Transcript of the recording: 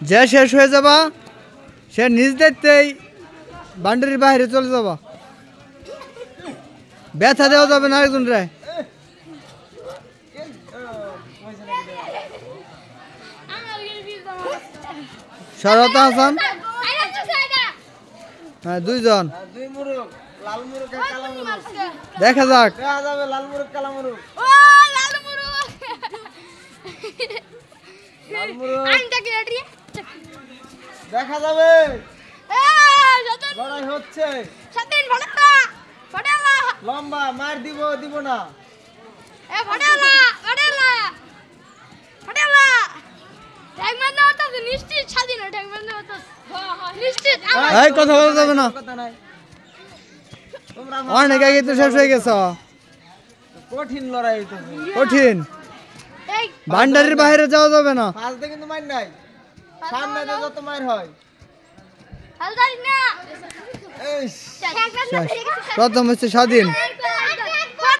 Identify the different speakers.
Speaker 1: যে শেষ হয়ে যাবা সে নিজ দেখতেই বাউন্ডারির বাইরে চলে যাবা। ব্যথা দেওয়া যাবে না একজন রে। শরত হাসান, হ্যাঁ দুইজন। দেখা যাক
Speaker 2: লাল মুরগ কালা মুরগ। দেখা যাবে লড়াই হচ্ছে। লম্বা মার দিব দিব না।
Speaker 1: কথা বলা যাবে না। অনেক আগে তো শেষ হয়ে গেছ।
Speaker 2: কঠিন লড়াই,
Speaker 1: কঠিন। বাউন্ডারির বাইরে যাওয়া যাবে না।
Speaker 2: ফালতে কিন্তু মার নাই, সামনে যত মার হয়।
Speaker 1: প্রথম হচ্ছে স্বাধীন।